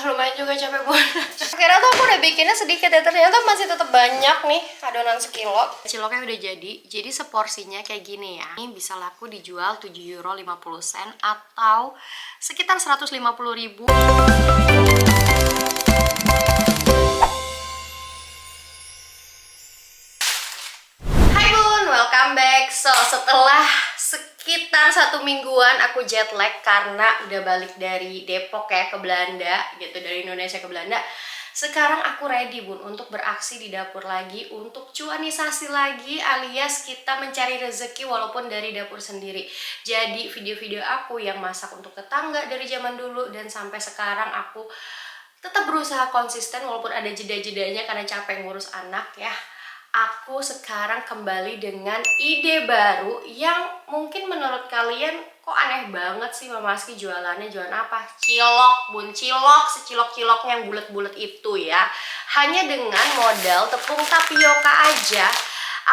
lumayan juga capek bun. Kira tuh aku udah bikinnya sedikit ya, ternyata masih tetap banyak nih adonan sekilo. Ciloknya udah jadi seporsinya kayak gini ya. Ini bisa laku dijual €7.50 atau sekitar 150.000. Hai bun, welcome back. So setelah sekitar 1 mingguan aku jet lag karena udah balik dari Depok ya ke Belanda gitu, dari Indonesia ke Belanda. Sekarang aku ready bun untuk beraksi di dapur lagi, untuk cuanisasi lagi alias kita mencari rezeki walaupun dari dapur sendiri. Jadi video-video aku yang masak untuk tetangga dari zaman dulu dan sampai sekarang aku tetap berusaha konsisten walaupun ada jeda-jedanya karena capek ngurus anak ya. Aku sekarang kembali dengan ide baru yang mungkin menurut kalian kok aneh banget sih Mama Aski jualannya. Jualan apa? Cilok bun, cilok, secilok-ciloknya yang bulat-bulat itu ya. Hanya dengan modal tepung tapioka aja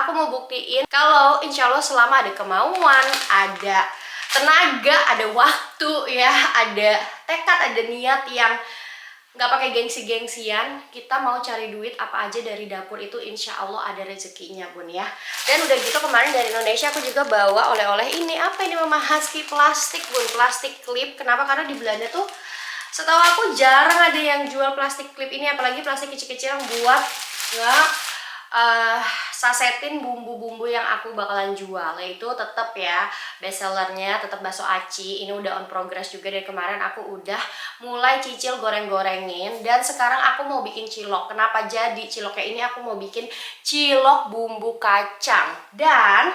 aku mau buktiin kalau insya Allah selama ada kemauan, ada tenaga, ada waktu ya, ada tekad, ada niat yang nggak pakai gengsi-gengsian, kita mau cari duit apa aja dari dapur itu insya Allah ada rezekinya bun ya. Dan udah gitu kemarin dari Indonesia aku juga bawa oleh-oleh ini. Apa ini Mama Aski? Plastik bun, plastik klip. Kenapa? Karena di Belanda tuh setahu aku jarang ada yang jual plastik klip ini, apalagi plastik kecil-kecil yang buat sasetin bumbu-bumbu yang aku bakalan jual. Yaitu tetap ya bestsellernya tetap bakso aci. Ini udah on progress juga dari kemarin, aku udah mulai cicil goreng-gorengin. Dan sekarang aku mau bikin cilok. Kenapa jadi ciloknya ini? Aku mau bikin cilok bumbu kacang. Dan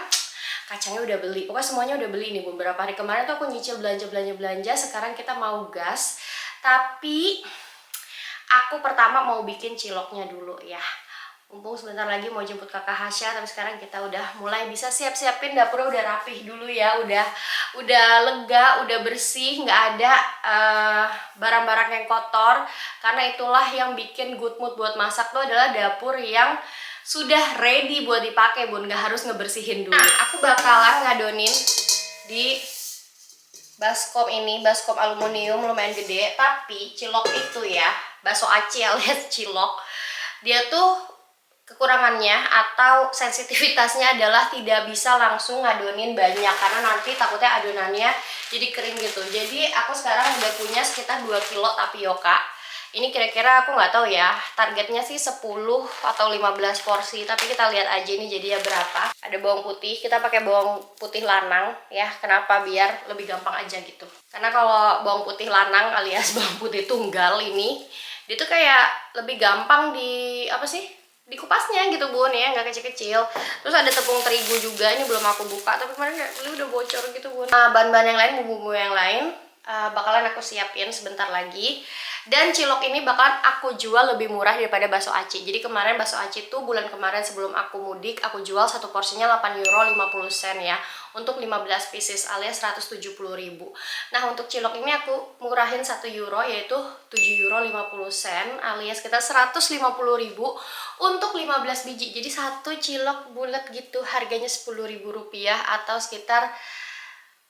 kacangnya udah beli, pokoknya semuanya udah beli nih beberapa hari kemarin tuh aku nyicil belanja. Sekarang kita mau gas, tapi aku pertama mau bikin ciloknya dulu ya. Mumpung sebentar lagi mau jemput kakak Hasya, tapi sekarang kita udah mulai bisa siap-siapin dapurnya, udah rapih dulu ya, udah lega, udah bersih, nggak ada barang-barang yang kotor. Karena itulah yang bikin good mood buat masak tuh adalah dapur yang sudah ready buat dipakai bun, nggak harus ngebersihin dulu. Nah, aku bakalan ngadonin di baskom ini, baskom aluminium lumayan gede, tapi cilok itu ya, bakso aci alias cilok, dia tuh kekurangannya atau sensitivitasnya adalah tidak bisa langsung ngadonin banyak karena nanti takutnya adonannya jadi kering gitu. Jadi aku sekarang udah punya sekitar 2 kilo tapioka. Ini kira-kira aku nggak tahu ya, targetnya sih 10 atau 15 porsi, tapi kita lihat aja ini jadinya berapa. Ada bawang putih, kita pakai bawang putih lanang ya. Kenapa? Biar lebih gampang aja gitu. Karena kalau bawang putih lanang alias bawang putih tunggal ini, dia tuh kayak lebih gampang di kupasnya gitu bun ya, nggak kecil-kecil. Terus ada tepung terigu juga, ini belum aku buka tapi kemarin beli udah bocor gitu bun. Bahan-bahan yang lain, bumbu-bumbu yang lain bakalan aku siapin sebentar lagi. Dan cilok ini bakalan aku jual lebih murah daripada bakso aci. Jadi kemarin bakso aci tuh bulan kemarin sebelum aku mudik aku jual satu porsinya €8.50 ya, untuk 15 pieces alias 170.000. Nah untuk cilok ini aku murahin €1 yaitu €7.50 alias kita 150.000 untuk 15 biji. Jadi satu cilok bulat gitu harganya Rp10.000 atau sekitar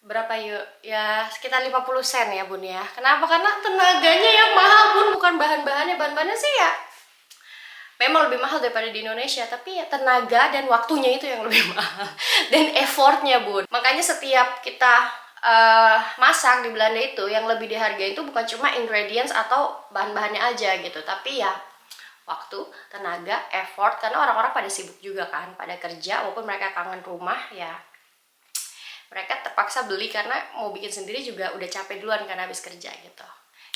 berapa yuk? Ya sekitar 50 sen ya bun ya. Kenapa? Karena tenaganya yang mahal bun, bukan bahan-bahannya. Bahan-bahannya sih ya memang lebih mahal daripada di Indonesia, tapi ya tenaga dan waktunya itu yang lebih mahal dan effortnya bun. Makanya setiap kita masak di Belanda itu yang lebih dihargai itu bukan cuma ingredients atau bahan-bahannya aja gitu, tapi ya waktu, tenaga, effort. Karena orang-orang pada sibuk juga kan, pada kerja, walaupun mereka kangen rumah ya mereka terpaksa beli karena mau bikin sendiri juga udah capek duluan karena habis kerja gitu.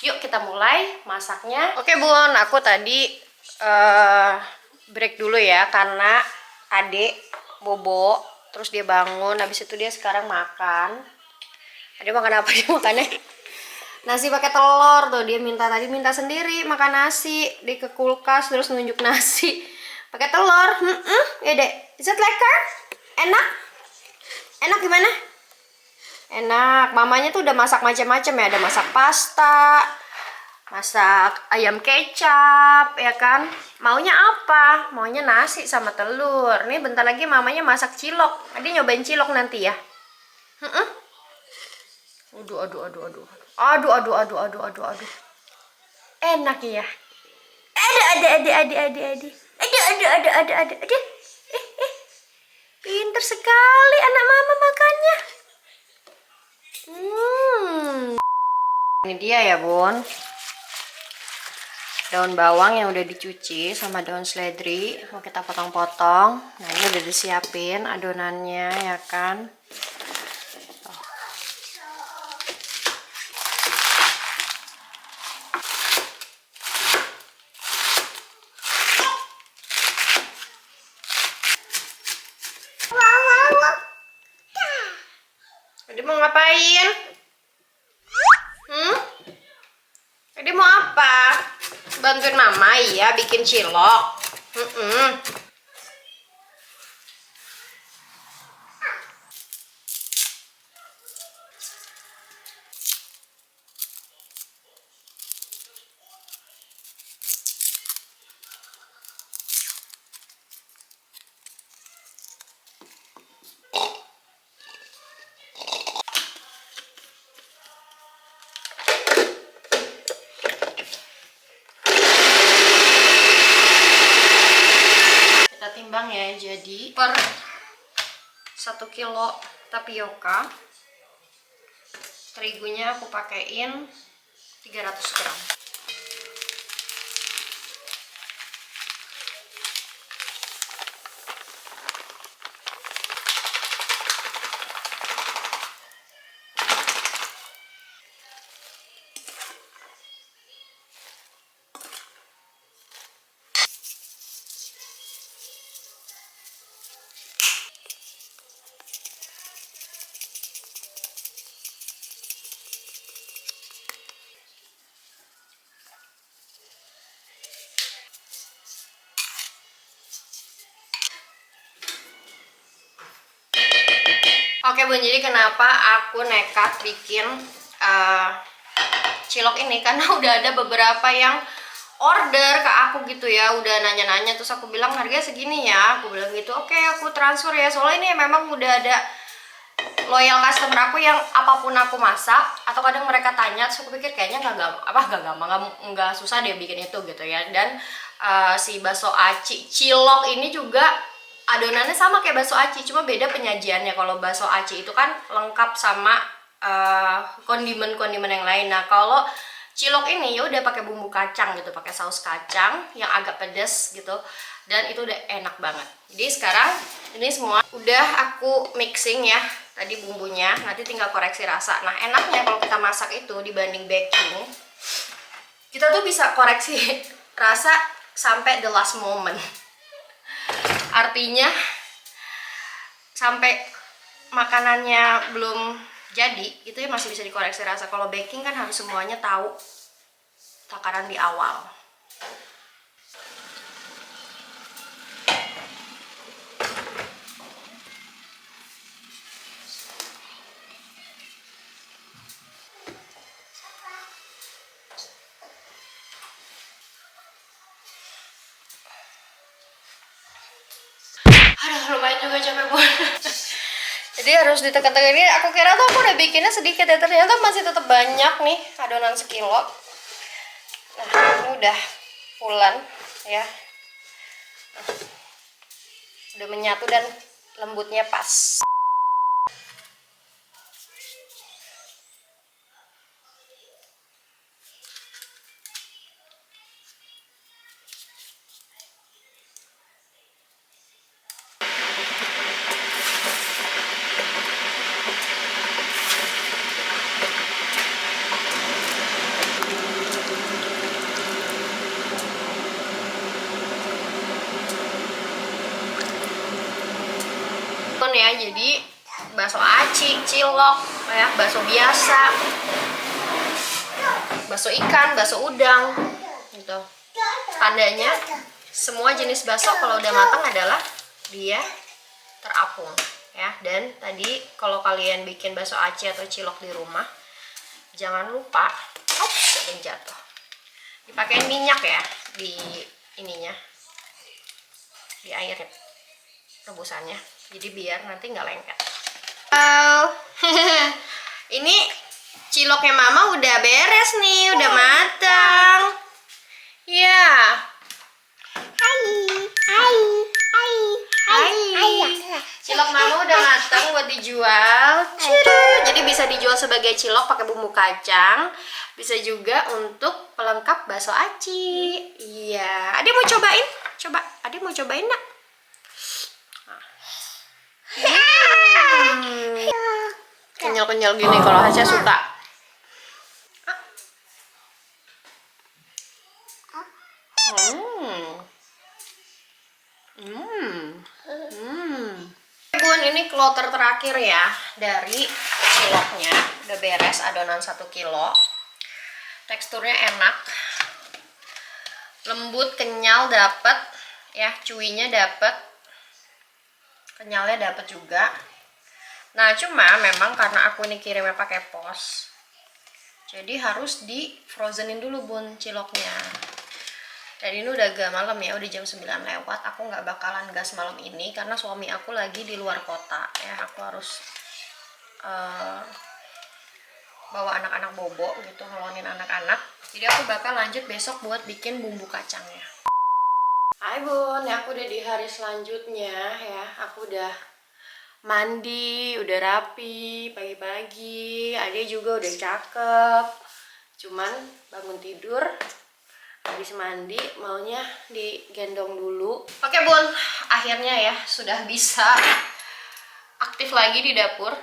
Yuk kita mulai masaknya. Oke bun, aku tadi break dulu ya karena adik bobo, terus dia bangun, habis itu dia sekarang makan. Adik makan apa? Dia makannya nasi pakai telur tuh. Dia minta sendiri makan nasi, dia ke kulkas terus nunjuk nasi pakai telur. Ya dek, is it lekker? Enak? Enak gimana? Enak. Mamanya tuh udah masak macam-macam ya. Ada masak pasta, masak ayam kecap, ya kan? Maunya apa? Maunya nasi sama telur. Nih bentar lagi mamanya masak cilok. Adi nyobain cilok nanti ya. Aduh. Enak ya. Ada. Pinter sekali anak mama makannya. Ini dia ya bun, daun bawang yang udah dicuci sama daun seledri mau kita potong-potong. Nah ini udah disiapin adonannya ya kan. Jadi mau ngapain? Jadi mau apa? Bantuin mama ya bikin cilok. Timbang ya, jadi per 1 kilo tapioka terigunya aku pakein 300 gram. Oke bun, jadi kenapa aku nekat bikin cilok ini, karena udah ada beberapa yang order ke aku gitu ya, udah nanya-nanya, terus aku bilang harganya segini ya, aku bilang gitu. Oke, aku transfer ya, soalnya ini memang udah ada loyal customer aku yang apapun aku masak atau kadang mereka tanya, terus aku pikir kayaknya nggak susah dia bikin itu gitu ya. Dan si bakso aci cilok ini juga adonannya sama kayak bakso aci, cuma beda penyajiannya. Kalau bakso aci itu kan lengkap sama kondimen-kondimen yang lain. Nah kalau cilok ini ya udah pakai bumbu kacang gitu, pakai saus kacang yang agak pedas gitu, dan itu udah enak banget. Jadi sekarang ini semua udah aku mixing ya tadi bumbunya, nanti tinggal koreksi rasa. Nah enaknya kalau kita masak itu dibanding baking, kita tuh bisa koreksi rasa sampai the last moment. Artinya sampai makanannya belum jadi itu ya masih bisa dikoreksi rasa. Kalau baking kan harus semuanya tahu takaran di awal. Aduh lumayan juga capek bun. Jadi harus ditekan-tekan. Ini aku kira tuh aku udah bikinnya sedikit ya, ternyata masih tetap banyak nih adonan sekilo. Nah ini udah pulen ya, udah menyatu dan lembutnya pas. Ya jadi bakso aci, cilok ya, bakso biasa, bakso ikan, bakso udang gitu. Tandanya semua jenis bakso kalau udah matang adalah dia terapung ya. Dan tadi kalau kalian bikin bakso aci atau cilok di rumah, jangan lupa ada jatuh, dipakein minyak ya di ininya, di air rebusannya, jadi biar nanti nggak lengket. Ini ciloknya mama udah beres nih, udah matang. Iya. Hai. Cilok mama udah matang buat dijual. Jadi bisa dijual sebagai cilok pakai bumbu kacang. Bisa juga untuk pelengkap bakso aci. Iya. Ade mau cobain? Coba. Ade mau cobain enggak? Kenyal-kenyal gini kalau Haca suka. Bun, ini kloter terakhir ya dari ciloknya. Udah beres adonan 1 kilo. Teksturnya enak, lembut, kenyal dapet ya, cuinya dapet, kenyalnya dapet juga. Nah cuma memang karena aku ini kirimnya pakai pos, jadi harus di frozenin dulu bun ciloknya. Dan ini udah agak malam ya, udah jam 9 lewat. Aku nggak bakalan gas malam ini karena suami aku lagi di luar kota ya. Aku harus bawa anak-anak bobo gitu, ngelonin anak-anak. Jadi aku bakal lanjut besok buat bikin bumbu kacangnya. Hai bun, aku udah di hari selanjutnya ya. Aku udah mandi, udah rapi pagi-pagi. Ade juga udah cakep. Cuman bangun tidur, habis mandi maunya digendong dulu. Oke bun, akhirnya ya sudah bisa aktif lagi di dapur.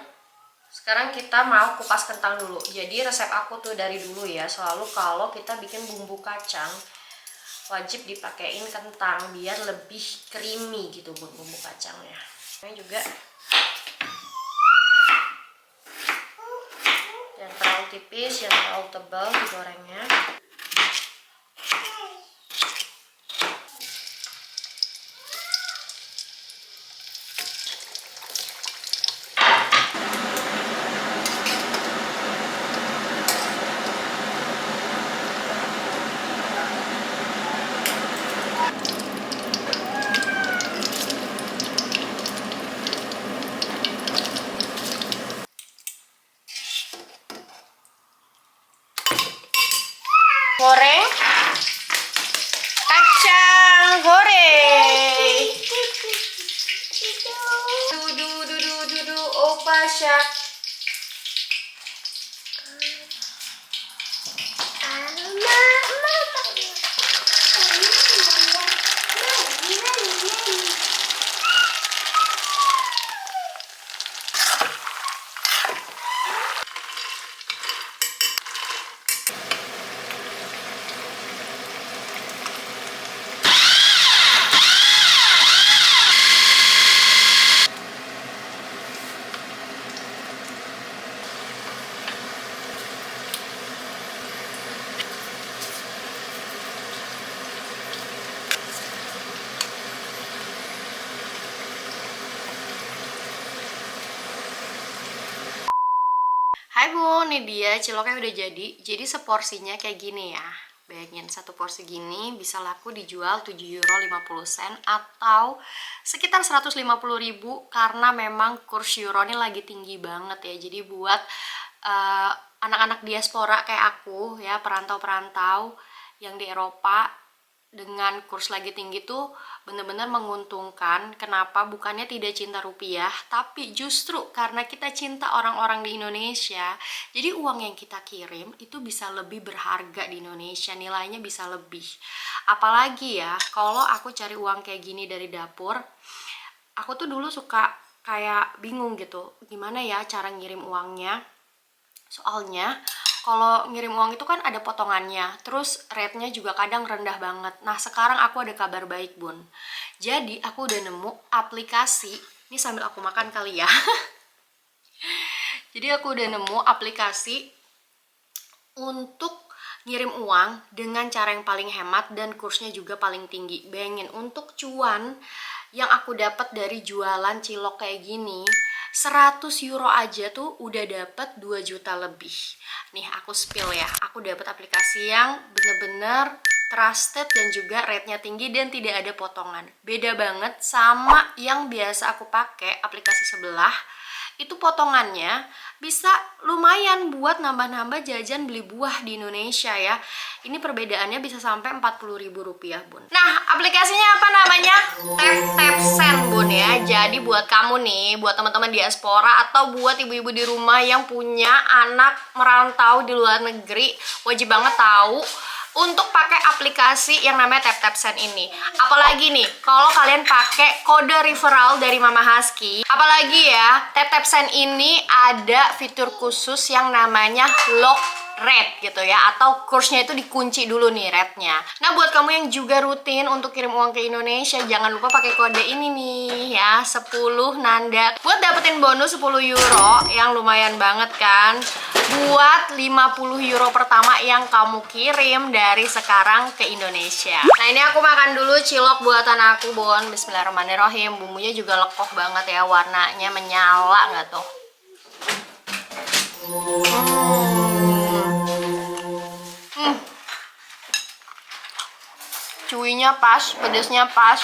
Sekarang kita mau kupas kentang dulu. Jadi resep aku tuh dari dulu ya, selalu kalau kita bikin bumbu kacang wajib dipakein kentang biar lebih creamy gitu bumbu kacangnya. Ini juga jangan terlalu tipis, jangan terlalu tebal digorengnya. Goreng kacang goreng. Dudu opa syak. Hai bun, ini dia ciloknya udah jadi. Jadi seporsinya kayak gini ya. Bayangin satu porsi gini bisa laku dijual 7,50 euro atau sekitar 150.000 karena memang kurs euro ini lagi tinggi banget ya. Jadi buat anak-anak diaspora kayak aku ya, perantau-perantau yang di Eropa dengan kurs lagi tinggi tuh bener-bener menguntungkan. Kenapa? Bukannya tidak cinta rupiah, tapi justru karena kita cinta orang-orang di Indonesia, jadi uang yang kita kirim itu bisa lebih berharga di Indonesia, nilainya bisa lebih. Apalagi ya kalau aku cari uang kayak gini dari dapur, aku tuh dulu suka kayak bingung gitu, gimana ya cara ngirim uangnya. Soalnya kalau ngirim uang itu kan ada potongannya, terus rate-nya juga kadang rendah banget. Nah sekarang aku ada kabar baik bun. Jadi aku udah nemu aplikasi, ini sambil aku makan kali ya. Jadi aku udah nemu aplikasi untuk ngirim uang dengan cara yang paling hemat dan kursnya juga paling tinggi. Bayangin untuk cuan yang aku dapat dari jualan cilok kayak gini, 100 euro aja tuh udah dapat 2 juta lebih. Nih aku spill ya, aku dapat aplikasi yang bener-bener trusted dan juga rate-nya tinggi dan tidak ada potongan. Beda banget sama yang biasa aku pakai aplikasi sebelah. itu potongannya bisa lumayan buat nambah-nambah jajan beli buah di Indonesia ya. Ini perbedaannya bisa sampai Rp40.000 Bun. Nah, aplikasinya apa namanya? Tap Bun ya. Jadi buat kamu nih, buat teman-teman diaspora atau buat ibu-ibu di rumah yang punya anak merantau di luar negeri, wajib banget tahu untuk pakai aplikasi yang namanya Tap ini. Apalagi nih, kalau kalian pakai kode referral dari Mama Husky, apalagi ya, Tap ini ada fitur khusus yang namanya lock rate gitu ya, atau kursnya itu dikunci dulu nih rate-nya. Nah, buat kamu yang juga rutin untuk kirim uang ke Indonesia, jangan lupa pakai kode ini nih ya, 10 Nanda, buat dapetin bonus €10 yang lumayan banget kan, buat €50 pertama yang kamu kirim dari sekarang ke Indonesia. Nah, ini aku makan dulu cilok buatan aku, Bon. Bismillahirrahmanirrahim. Bumbunya juga lekoh banget ya, warnanya menyala nggak tuh? Cuinya pas, pedesnya pas.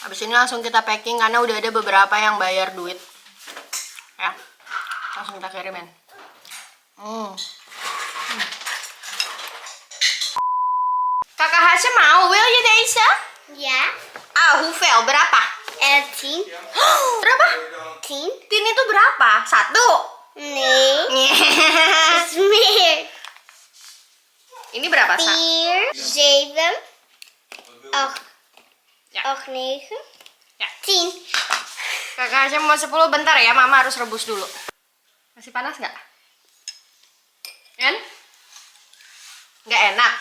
Habis ini langsung kita packing karena udah ada beberapa yang bayar duit. Ya, langsung kita kirimin. Kakak Hasya mau? Will you, Daisha? Ya. Hoeveel? Berapa? 10. Berapa? 10. Tin itu berapa? 1? Nee. Is meer. Ini berapa, Sa? 4, 7, 8, Ya. 9, Ya. 10. Kakak Hasya mau 10, bentar ya, Mama harus rebus dulu. Masih panas nggak? Kan? Nggak enak.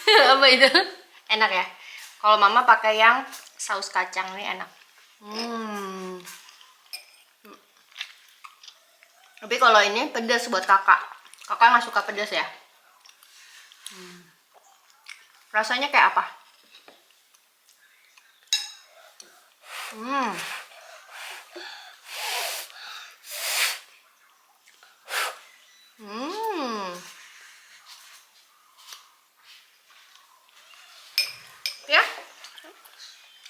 Apa itu? Enak ya? Kalau Mama pakai yang saus kacang nih enak. Tapi kalau ini pedas buat kakak. Kakak nggak suka pedas ya? Rasanya kayak apa? Ya?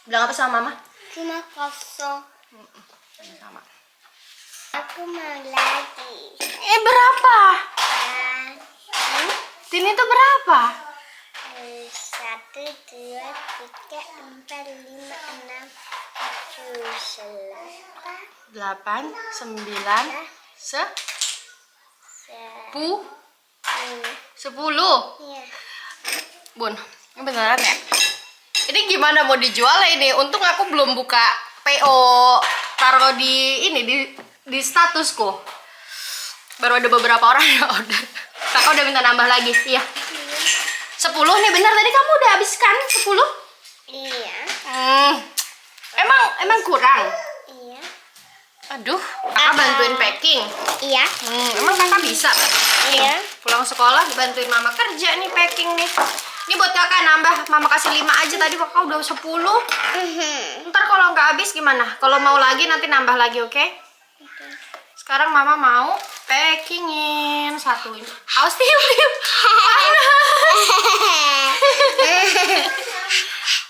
Bilang apa sama Mama? Cuma kosong. Sama. Aku mau lagi. Berapa? Dan Tin itu berapa? 1, 2, 3, 4, 5, 6, 7, 8, 9, 10. Iya. Bun, ini beneran ya? Ini gimana mau dijual ya ini? Untung aku belum buka PO, taruh di ini di statusku. Baru ada beberapa orang yang order. Kakak udah minta nambah lagi, iya. 10 nih, bener tadi kamu udah habiskan 10? Iya. Emang kurang? Iya. Aduh, kakak bantuin packing. Iya. Emang kakak bisa? Iya. Pulang sekolah dibantuin mama kerja nih packing nih. Ini buat kakak nambah, mama kasih 5 aja tadi kakak udah 10. Ntar kalau nggak habis gimana? Kalau mau lagi nanti nambah lagi, oke? Sekarang mama mau packingin satu ini. Awas tiup.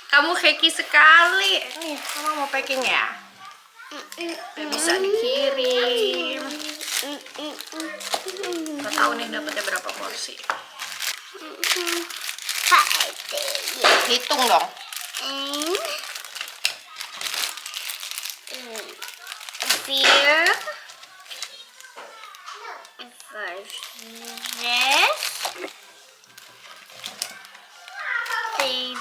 Kamu keki sekali. Nih, mama mau packing ya. Udah bisa dikirim. Nggak tahu nih dapetnya berapa porsi. Hitung dong. 4, 5, 6, 7,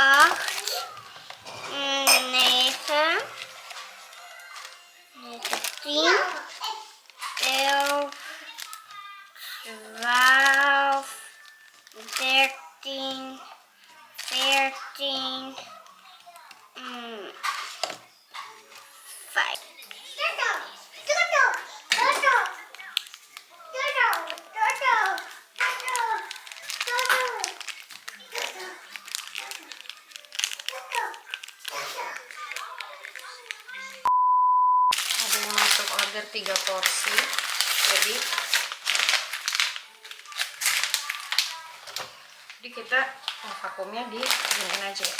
8, 9, 10, 11, 12, 13, 14, 5. Ada yang masuk order 3 porsi. Jadi Jadi kita vakumnya di giniin aja ya.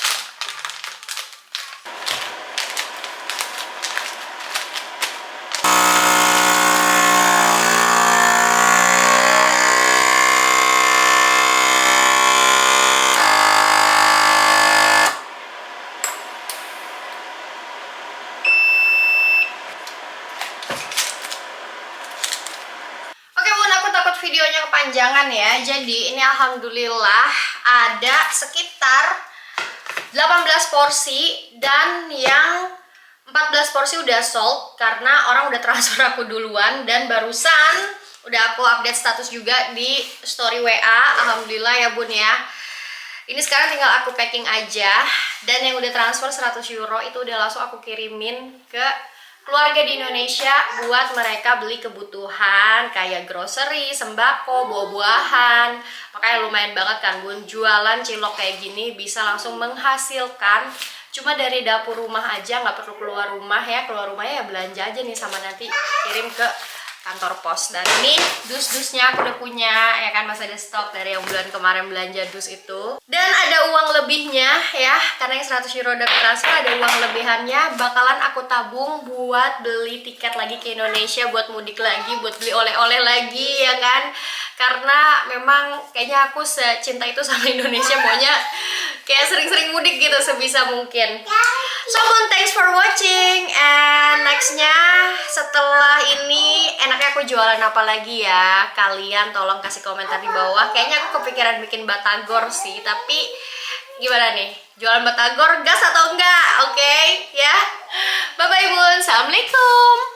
Videonya kepanjangan ya. Jadi ini alhamdulillah ada sekitar 18 porsi dan yang 14 porsi udah sold karena orang udah transfer aku duluan, dan barusan udah aku update status juga di story WA. Alhamdulillah ya bun ya. Ini sekarang tinggal aku packing aja, dan yang udah transfer 100 euro itu udah langsung aku kirimin ke keluarga di Indonesia buat mereka beli kebutuhan kayak grocery, sembako, buah-buahan. Makanya lumayan banget kan bun, jualan cilok kayak gini bisa langsung menghasilkan cuma dari dapur rumah aja, nggak perlu keluar rumah ya. Keluar rumahnya ya belanja aja nih, sama nanti kirim ke kantor pos. Dan ini dus-dusnya aku udah punya ya kan, masih ada stok dari yang bulan kemarin belanja dus itu. Dan ada uang lebihnya ya, karena yang 100 euro udah transfer, ada uang lebihannya bakalan aku tabung buat beli tiket lagi ke Indonesia, buat mudik lagi, buat beli oleh-oleh lagi ya kan. Karena memang kayaknya aku secinta itu sama Indonesia, maunya kayak sering-sering mudik gitu sebisa mungkin. So bun, thanks for watching, and nextnya setelah ini enaknya aku jualan apa lagi ya? Kalian tolong kasih komentar di bawah. Kayaknya aku kepikiran bikin batagor sih, tapi gimana nih? Jualan batagor gas atau enggak? Oke, ya. Bye bye bun, assalamualaikum.